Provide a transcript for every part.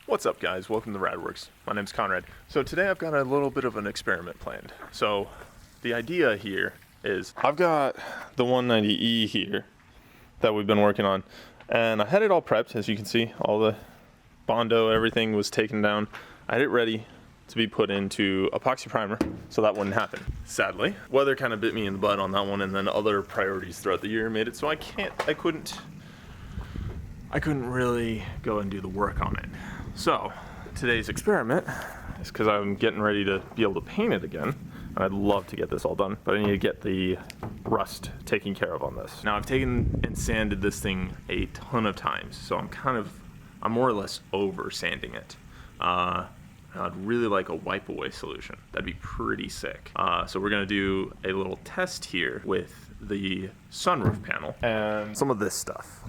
What's up, guys? Welcome to Radworks. My name's Conrad. So today I've got a little bit of an experiment planned. So the idea here is I've got the 190E here that we've been working on, and I had it all prepped. As you can see, all the Bondo, everything was taken down. I had it ready to be put into epoxy primer so that wouldn't happen. Sadly, weather kind of bit me in the butt on that one, and then other priorities throughout the year made it so I couldn't really go and do the work on it. So today's experiment is because I'm getting ready to be able to paint it again, and I'd love to get this all done, but I need to get the rust taken care of on this. Now I've taken and sanded this thing a ton of times, so I'm more or less over sanding it. I'd really like a wipe away solution. That'd be pretty sick. So we're gonna do a little test here with the sunroof panel and some of this stuff.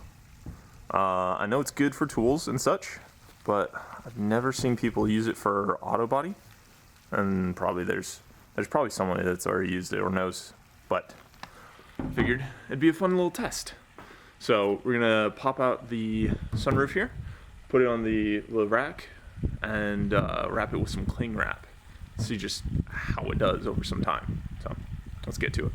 I know it's good for tools and such, but I've never seen people use it for auto body, and probably there's probably someone that's already used it or knows, but figured it'd be a fun little test. So we're gonna pop out the sunroof here, put it on the rack, and wrap it with some cling wrap. See just how it does over some time. So let's get to it.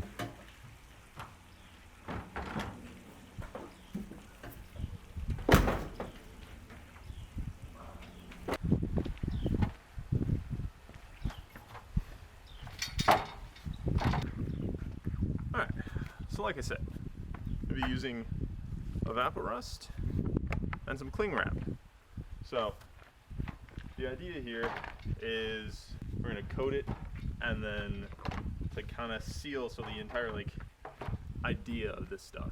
Alright, so like I said, we'll be using evaporust and some cling wrap. So the idea here is we're going to coat it, and then to kind of seal, so the entire idea of this stuff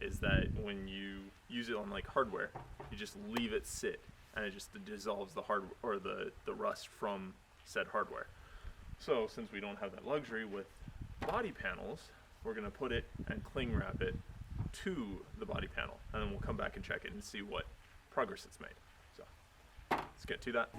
is that when you use it on hardware, you just leave it sit and it just dissolves the the rust from said hardware. So since we don't have that luxury with body panels, we're going to put it and cling wrap it to the body panel, and then we'll come back and check it and see what progress it's made. So let's get to that.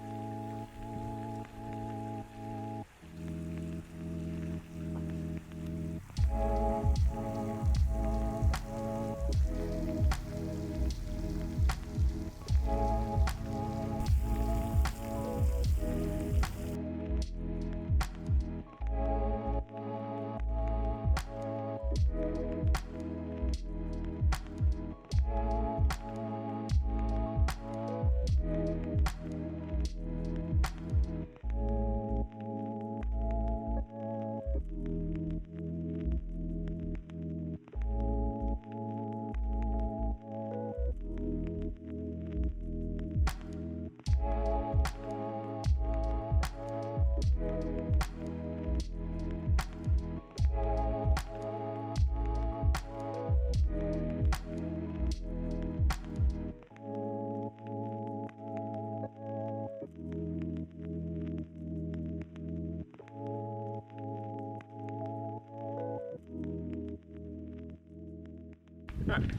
Alright,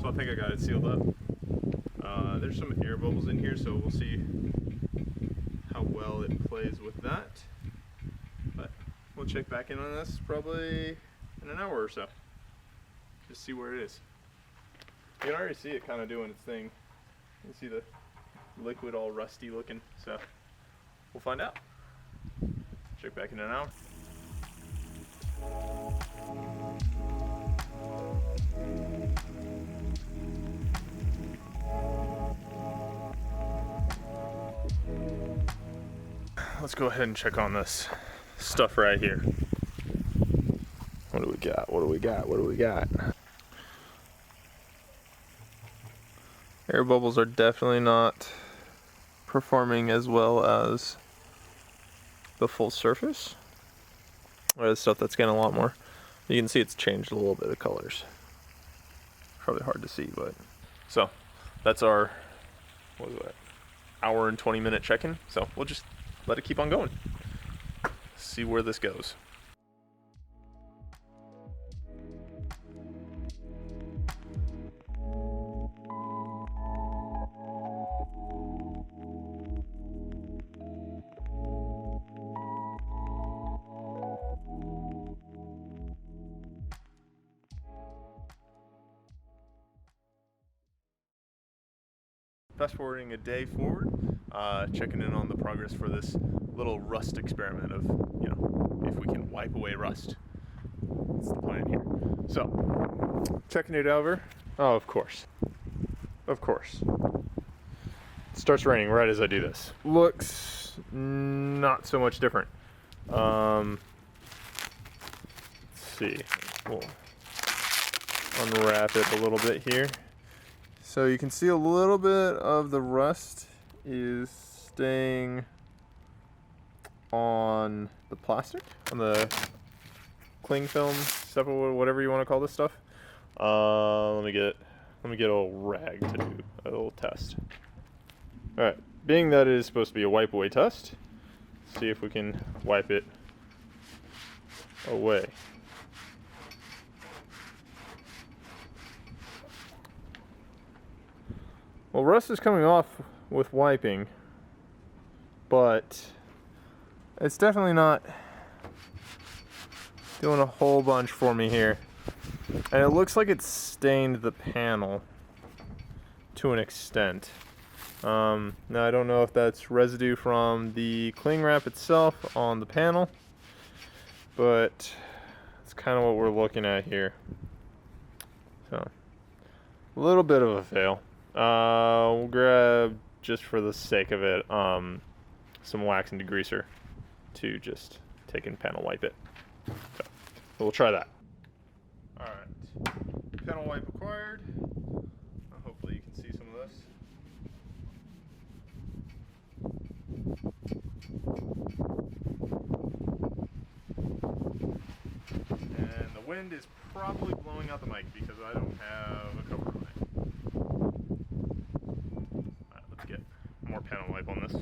so I think I got it sealed up. There's some air bubbles in here, so we'll see how well it plays with that. But we'll check back in on this probably in an hour or so. Just see where it is. You can already see it kind of doing its thing. You can see the liquid all rusty looking, so we'll find out. Check back in an hour. Let's go ahead and check on this stuff right here. What do we got? What do we got? What do we got? Air bubbles are definitely not performing as well as the full surface, or the stuff that's getting a lot more. You can see it's changed a little bit of colors. Probably hard to see, but so that's our, what was that, hour and 20-minute check-in. So we'll just let it keep on going. See where this goes. fast forwarding a day forward, checking in on the progress for this little rust experiment of, you know, if we can wipe away rust. That's the plan here. So, checking it over. Oh, of course. Of course. It starts raining right as I do this. Looks not so much different. Let's see. We'll unwrap it a little bit here. So you can see a little bit of the rust is staying on the plastic, on the cling film stuff, or whatever you want to call this stuff. Let me get a little rag to do a little test. All right, being that it is supposed to be a wipe away test, let's see if we can wipe it away. Well, rust is coming off with wiping, but it's definitely not doing a whole bunch for me here. And it looks like it's stained the panel to an extent. Now I don't know if that's residue from the cling wrap itself on the panel, but it's kind of what we're looking at here. So, a little bit of a fail. We'll grab, just for the sake of it, some wax and degreaser to just take and panel wipe it. So we'll try that. Alright, panel wipe acquired. Hopefully you can see some of this. And the wind is probably blowing out the mic because I don't have a cover on it. Alright, let's get more panel wipe on this.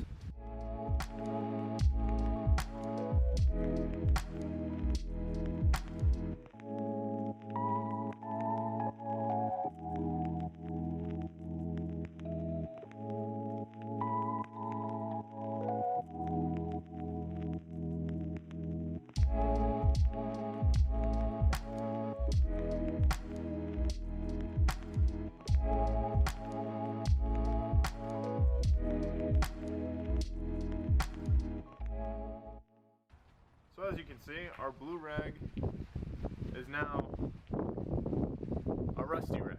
So as you can see, our blue rag is now a rusty rag.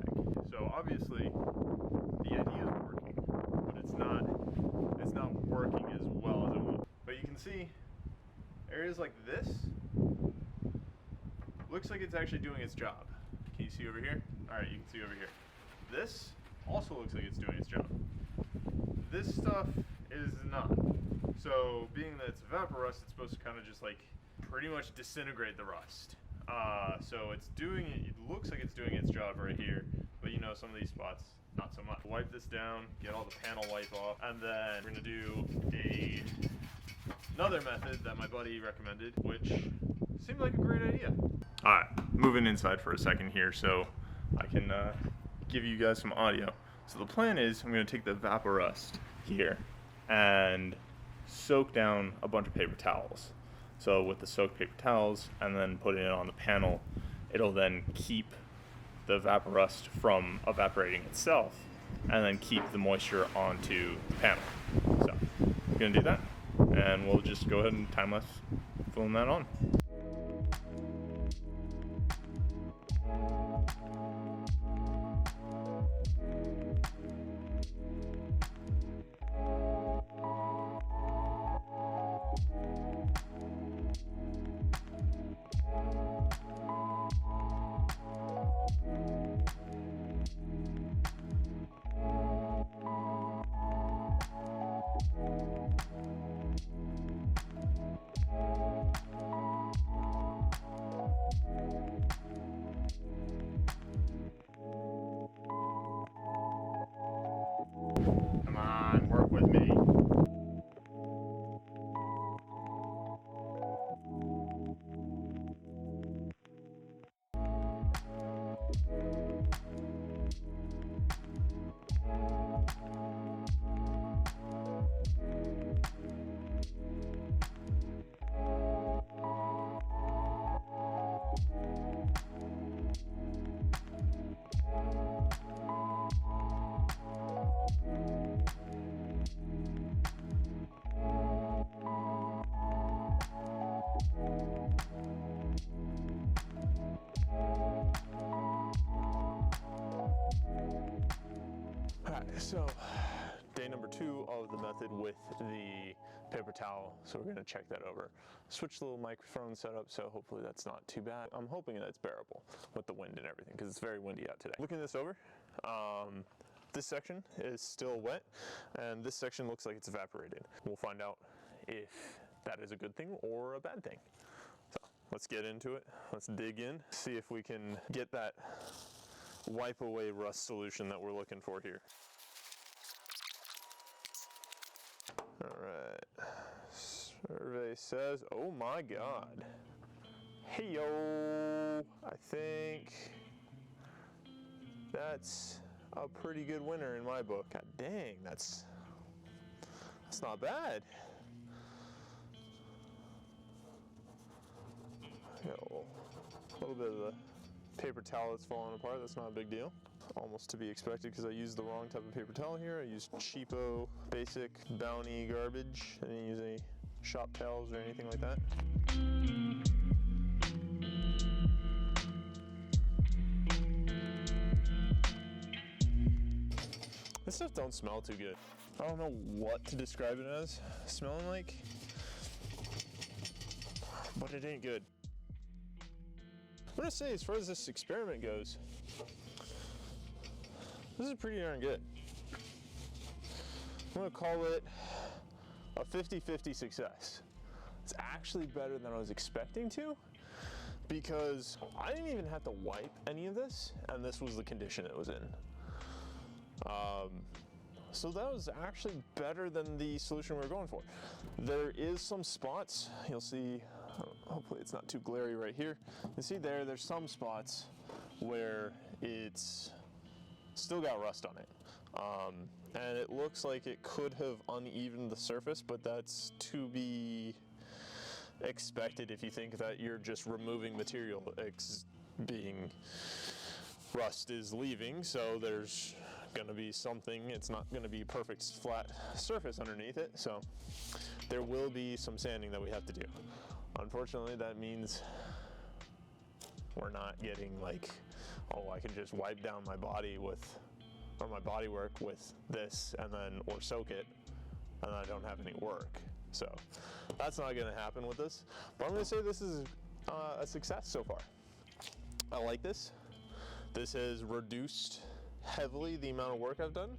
So obviously the idea is working, but it's not working as well as it would. But you can see areas like this looks like it's actually doing its job. Can you see over here? Alright, you can see over here. This also looks like it's doing its job. This stuff is not. So being that it's vapor rust, it's supposed to kind of just like pretty much disintegrate the rust. So it's doing it, it looks like it's doing its job right here, but you know, some of these spots, not so much. Wipe this down, get all the panel wipe off, and then we're gonna do another method that my buddy recommended, which seemed like a great idea. Alright, moving inside for a second here so I can give you guys some audio. So the plan is I'm gonna take the vapor rust here and soak down a bunch of paper towels. So with the soaked paper towels and then putting it on the panel, it'll then keep the vapor rust from evaporating itself and then keep the moisture onto the panel. So we're gonna do that and we'll just go ahead and time-lapse film that on. So, day number 2 of the method with the paper towel, so we're gonna check that over. Switch the little microphone setup, so hopefully that's not too bad. I'm hoping that it's bearable with the wind and everything, because it's very windy out today. Looking this over, this section is still wet, and this section looks like it's evaporated. We'll find out if that is a good thing or a bad thing. So, let's get into it. Let's dig in, see if we can get that wipe away rust solution that we're looking for here. All right, survey says, oh my God. Hey yo, I think that's a pretty good winner in my book. God dang, that's not bad. Got a little bit of the paper towel that's falling apart. That's not a big deal. Almost to be expected because I used the wrong type of paper towel here. I used cheapo, basic, Bounty garbage. I didn't use any shop towels or anything like that. This stuff don't smell too good. I don't know what to describe it as smelling like, but it ain't good. I'm gonna say, as far as this experiment goes, this is pretty darn good. I'm gonna call it a 50-50 success. It's actually better than I was expecting to, because I didn't even have to wipe any of this, and this was the condition it was in. So that was actually better than the solution we were going for. There is some spots, you'll see, hopefully it's not too glary right here. You see there's some spots where it's still got rust on it. And it looks like it could have unevened the surface, but that's to be expected if you think that you're just removing material being rust is leaving, so there's gonna be something, it's not gonna be perfect flat surface underneath it, so there will be some sanding that we have to do. Unfortunately, that means we're not getting like, oh, I can just wipe down my body with, or my body work with this and then, or soak it, and I don't have any work. So that's not gonna happen with this, but I'm gonna say this is a success so far. I like this. This has reduced heavily the amount of work I've done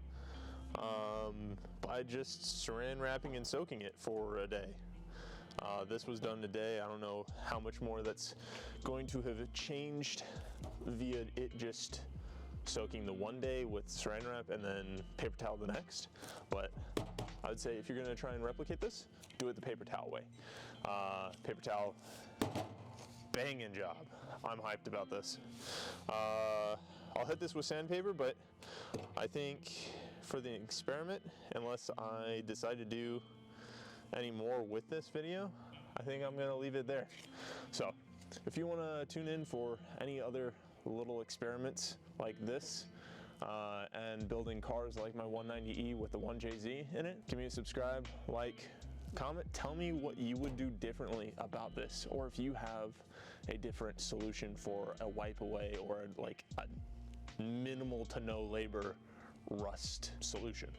by just saran wrapping and soaking it for a day. This was done today. I don't know how much more that's going to have changed via it just soaking the one day with saran wrap and then paper towel the next. But I would say if you're gonna try and replicate this, do it the paper towel way. Paper towel, banging job. I'm hyped about this. I'll hit this with sandpaper, but I think for the experiment, unless I decide to do any more with this video, I think I'm gonna leave it there. So if you wanna tune in for any other little experiments like this, and building cars like my 190E with the 1JZ in it, give me a subscribe, like, comment, tell me what you would do differently about this, or if you have a different solution for a wipe away or like a minimal to no labor rust solution.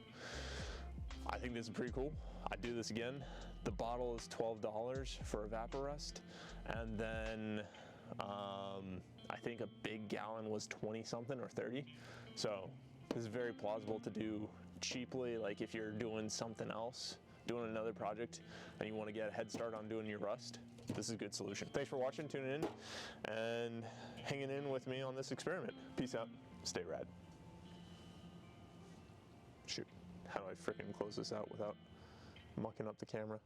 I think this is pretty cool. I'd do this again. The bottle is $12 for Evaporust, and then I think a big gallon was 20 something or 30. So this is very plausible to do cheaply, like if you're doing something else, doing another project, and you want to get a head start on doing your rust, this is a good solution. Thanks for watching, tuning in, and hanging in with me on this experiment. Peace out, stay rad. Shoot, how do I freaking close this out without mucking up the camera?